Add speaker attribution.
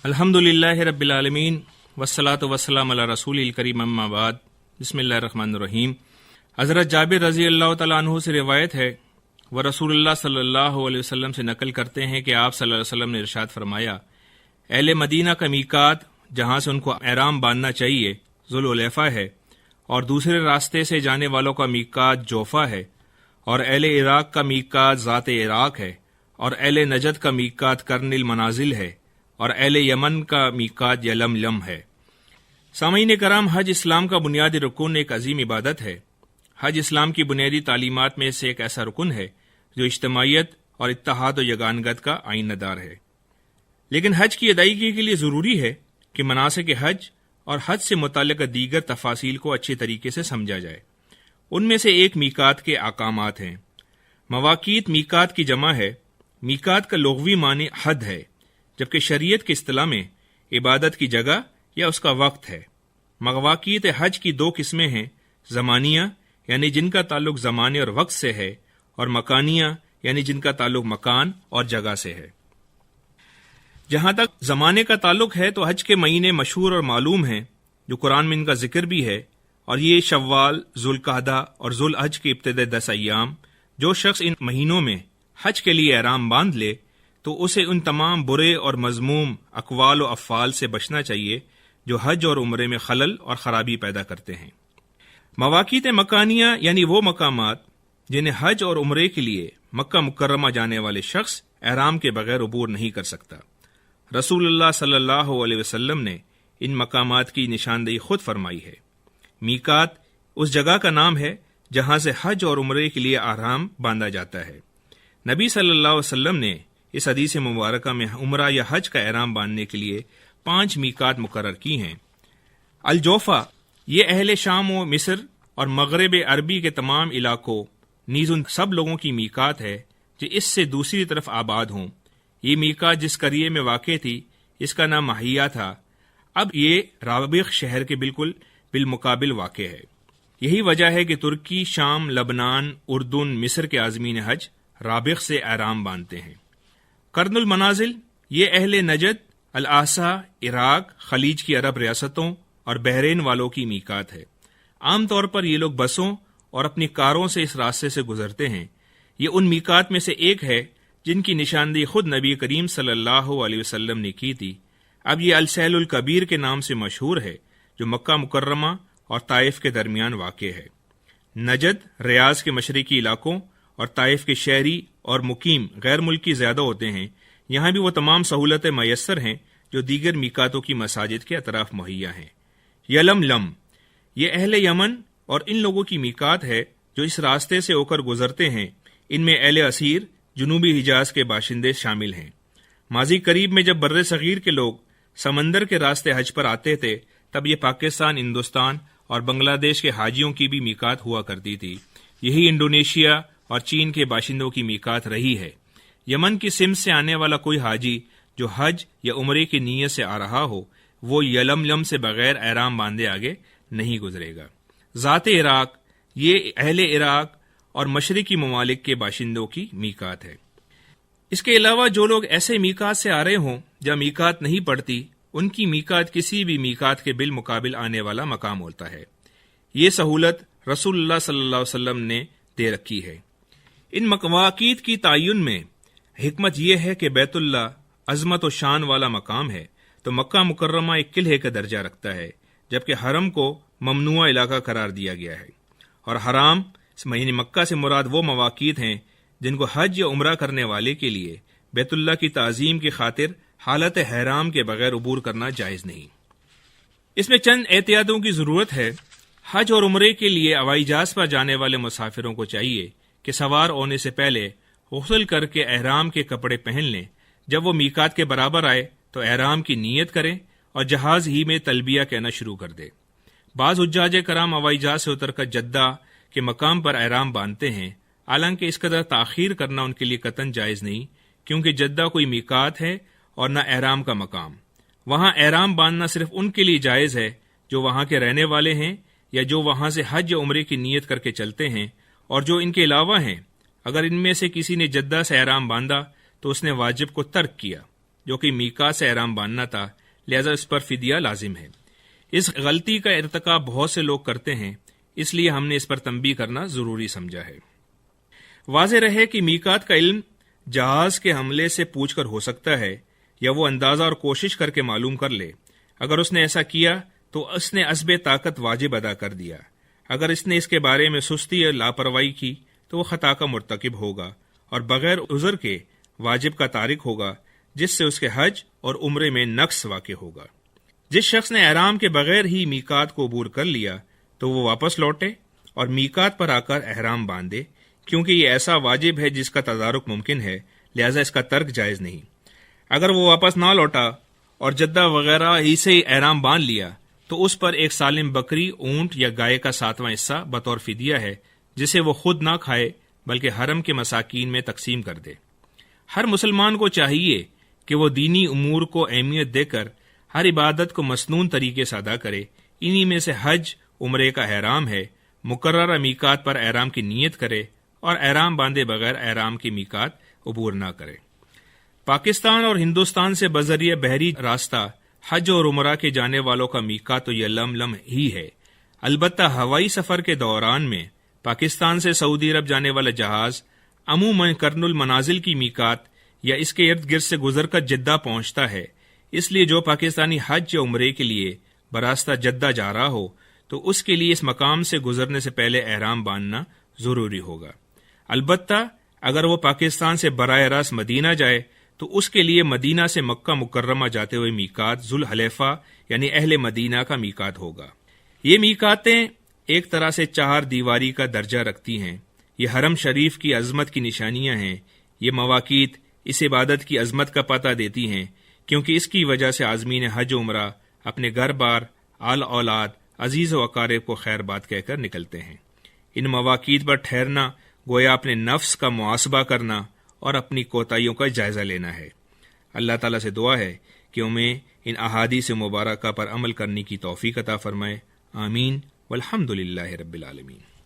Speaker 1: الحمدللہ رب العالمین والصلاۃ والسلام علی رسول الکریم اما بعد بسم اللہ الرحمن الرحیم۔ حضرت جابر رضی اللہ تعالیٰ عنہ سے روایت ہے، وہ رسول اللہ صلی اللہ علیہ وسلم سے نقل کرتے ہیں کہ آپ صلی اللہ علیہ وسلم نے ارشاد فرمایا، اہل مدینہ کا میقات جہاں سے ان کو احرام باندھنا چاہیے ذوالحلیفہ ہے، اور دوسرے راستے سے جانے والوں کا میقات جوفہ ہے، اور اہل عراق کا میقات ذات عراق ہے، اور اہل نجد کا میقات قرن المنازل ہے، اور اہل یمن کا میقات یلملم ہے۔ سامعین کرام، حج اسلام کا بنیادی رکن ایک عظیم عبادت ہے۔ حج اسلام کی بنیادی تعلیمات میں سے ایک ایسا رکن ہے جو اجتماعیت اور اتحاد و یگانگت کا آئینہ دار ہے، لیکن حج کی ادائیگی کے لیے ضروری ہے کہ مناسک حج اور حج سے متعلقہ دیگر تفاصیل کو اچھے طریقے سے سمجھا جائے۔ ان میں سے ایک میقات کے احکامات ہیں۔ مواقیت میقات کی جمع ہے۔ میقات کا لغوی معنی حد ہے، جبکہ شریعت کی اصطلاح میں عبادت کی جگہ یا اس کا وقت ہے۔ مواقیت حج کی دو قسمیں ہیں، زمانیہ یعنی جن کا تعلق زمانے اور وقت سے ہے، اور مکانیہ یعنی جن کا تعلق مکان اور جگہ سے ہے۔ جہاں تک زمانے کا تعلق ہے تو حج کے مہینے مشہور اور معلوم ہیں، جو قرآن میں ان کا ذکر بھی ہے، اور یہ شوال، ذوالقعدہ اور ذوالحج کے ابتدائی 10 ایام۔ جو شخص ان مہینوں میں حج کے لیے احرام باندھ لے تو اسے ان تمام برے اور مذموم اقوال و افعال سے بچنا چاہیے جو حج اور عمرے میں خلل اور خرابی پیدا کرتے ہیں۔ مواقیت مکانیہ یعنی وہ مقامات جنہیں حج اور عمرے کے لیے مکہ مکرمہ جانے والے شخص احرام کے بغیر عبور نہیں کر سکتا۔ رسول اللہ صلی اللہ علیہ وسلم نے ان مقامات کی نشاندہی خود فرمائی ہے۔ میقات اس جگہ کا نام ہے جہاں سے حج اور عمرے کے لیے احرام باندھا جاتا ہے۔ نبی صلی اللہ علیہ وسلم نے اس حدیث مبارکہ میں عمرہ یا حج کا احرام باندھنے کے لیے 5 میقات مقرر کی ہیں۔ الجوفہ یہ اہل شام و مصر اور مغرب عربی کے تمام علاقوں نیز ان سب لوگوں کی میقات ہے جو اس سے دوسری طرف آباد ہوں۔ یہ میقات جس قریے میں واقع تھی اس کا نام مہیا تھا، اب یہ رابغ شہر کے بالکل بالمقابل واقع ہے۔ یہی وجہ ہے کہ ترکی، شام، لبنان، اردن، مصر کے عازمین حج رابغ سے احرام باندھتے ہیں۔ قرن المنازل یہ اہل نجد، الاحسا، عراق، خلیج کی عرب ریاستوں اور بحرین والوں کی میقات ہے۔ عام طور پر یہ لوگ بسوں اور اپنی کاروں سے اس راستے سے گزرتے ہیں۔ یہ ان میقات میں سے ایک ہے جن کی نشاندہی خود نبی کریم صلی اللہ علیہ وسلم نے کی تھی۔ اب یہ السیل الکبیر کے نام سے مشہور ہے، جو مکہ مکرمہ اور طائف کے درمیان واقع ہے۔ نجد، ریاض کے مشرقی علاقوں اور طائف کے شہری اور مقیم غیر ملکی زیادہ ہوتے ہیں۔ یہاں بھی وہ تمام سہولتیں میسر ہیں جو دیگر میقاتوں کی مساجد کے اطراف مہیا ہیں۔ یلملم یہ اہل یمن اور ان لوگوں کی میقات ہے جو اس راستے سے ہو کر گزرتے ہیں۔ ان میں اہل اسیر، جنوبی حجاز کے باشندے شامل ہیں۔ ماضی قریب میں جب بر صغیر کے لوگ سمندر کے راستے حج پر آتے تھے تب یہ پاکستان، ہندوستان اور بنگلہ دیش کے حاجیوں کی بھی میقات ہوا کرتی تھی۔ یہی انڈونیشیا اور چین کے باشندوں کی میقات رہی ہے۔ یمن کی سمت سے آنے والا کوئی حاجی جو حج یا عمرے کی نیت سے آ رہا ہو وہ یلملم سے بغیر احرام باندھے آگے نہیں گزرے گا۔ ذات عراق یہ اہل عراق اور مشرقی ممالک کے باشندوں کی میقات ہے۔ اس کے علاوہ جو لوگ ایسے میقات سے آ رہے ہوں جہاں میقات نہیں پڑتی، ان کی میقات کسی بھی میقات کے بالمقابل آنے والا مقام ہوتا ہے۔ یہ سہولت رسول اللہ صلی اللہ علیہ وسلم نے دے رکھی ہے۔ ان مواقیت کی تعین میں حکمت یہ ہے کہ بیت اللہ عظمت و شان والا مقام ہے تو مکہ مکرمہ ایک قلعے کا درجہ رکھتا ہے، جبکہ حرم کو ممنوع علاقہ قرار دیا گیا ہے، اور حرام یعنی مکہ سے مراد وہ مواقیت ہیں جن کو حج یا عمرہ کرنے والے کے لیے بیت اللہ کی تعظیم کی خاطر حالت حرام کے بغیر عبور کرنا جائز نہیں۔ اس میں چند احتیاطوں کی ضرورت ہے۔ حج اور عمرے کے لیے ہوائی جہاز پر جانے والے مسافروں کو چاہیے کہ سوار ہونے سے پہلے غسل کر کے احرام کے کپڑے پہن لیں۔ جب وہ میقات کے برابر آئے تو احرام کی نیت کریں اور جہاز ہی میں تلبیہ کہنا شروع کر دیں۔ بعض حجاج کرام ہوائی جہاز سے اتر کر جدہ کے مقام پر احرام باندھتے ہیں، حالانکہ اس قدر تاخیر کرنا ان کے لیے قطعاً جائز نہیں، کیونکہ جدہ کوئی میقات ہے اور نہ احرام کا مقام۔ وہاں احرام باندھنا صرف ان کے لیے جائز ہے جو وہاں کے رہنے والے ہیں یا جو وہاں سے حج یا عمرے کی نیت کر کے چلتے ہیں، اور جو ان کے علاوہ ہیں۔ اگر ان میں سے کسی نے جدہ سے احرام باندھا تو اس نے واجب کو ترک کیا، جو کہ میقات سے احرام باندھنا تھا، لہذا اس پر فدیہ لازم ہے۔ اس غلطی کا ارتکاب بہت سے لوگ کرتے ہیں، اس لیے ہم نے اس پر تنبیہ کرنا ضروری سمجھا ہے۔ واضح رہے کہ میقات کا علم جہاز کے حملے سے پوچھ کر ہو سکتا ہے، یا وہ اندازہ اور کوشش کر کے معلوم کر لے۔ اگر اس نے ایسا کیا تو اس نے اسبِ طاقت واجب ادا کر دیا۔ اگر اس نے اس کے بارے میں سستی اور لاپرواہی کی تو وہ خطا کا مرتکب ہوگا اور بغیر عذر کے واجب کا تارک ہوگا، جس سے اس کے حج اور عمرے میں نقص واقع ہوگا۔ جس شخص نے احرام کے بغیر ہی میقات کو عبور کر لیا تو وہ واپس لوٹے اور میقات پر آ کر احرام باندھے، کیونکہ یہ ایسا واجب ہے جس کا تدارک ممکن ہے، لہذا اس کا ترک جائز نہیں۔ اگر وہ واپس نہ لوٹا اور جدہ وغیرہ ہی سے احرام باندھ لیا تو اس پر ایک سالم بکری، اونٹ یا گائے کا 7واں حصہ بطور فدیہ ہے، جسے وہ خود نہ کھائے بلکہ حرم کے مساکین میں تقسیم کر دے۔ ہر مسلمان کو چاہیے کہ وہ دینی امور کو اہمیت دے کر ہر عبادت کو مسنون طریقے سے ادا کرے۔ انہی میں سے حج عمرے کا احرام ہے۔ مقررہ میقات پر احرام کی نیت کرے اور احرام باندھے بغیر احرام کی میقات عبور نہ کرے۔ پاکستان اور ہندوستان سے بذریعہ بحری راستہ حج اور عمرہ کے جانے والوں کا میقات تو یلملم ہی ہے۔ البتہ ہوائی سفر کے دوران میں پاکستان سے سعودی عرب جانے والا جہاز عموماً قرن المنازل کی میقات یا اس کے ارد گرد سے گزر کر جدہ پہنچتا ہے۔ اس لیے جو پاکستانی حج یا عمرے کے لیے براستہ جدہ جا رہا ہو تو اس کے لیے اس مقام سے گزرنے سے پہلے احرام باندھنا ضروری ہوگا۔ البتہ اگر وہ پاکستان سے براہ راست مدینہ جائے تو اس کے لیے مدینہ سے مکہ مکرمہ جاتے ہوئے میقات ذوالحلیفہ یعنی اہل مدینہ کا میقات ہوگا۔ یہ میقاتیں ایک طرح سے 4 دیواری کا درجہ رکھتی ہیں۔ یہ حرم شریف کی عظمت کی نشانیاں ہیں۔ یہ مواقیت اس عبادت کی عظمت کا پتہ دیتی ہیں، کیونکہ اس کی وجہ سے عازمین حج و عمرہ اپنے گھر بار، آل اولاد، عزیز و اقارب کو خیر بات کہہ کر نکلتے ہیں۔ ان مواقیت پر ٹھہرنا گویا اپنے نفس کا محاسبہ کرنا اور اپنی کوتاہیوں کا جائزہ لینا ہے۔ اللہ تعالیٰ سے دعا ہے کہ ہمیں ان احادیث مبارکہ پر عمل کرنے کی توفیق عطا فرمائے۔ آمین والحمد للہ رب العالمین۔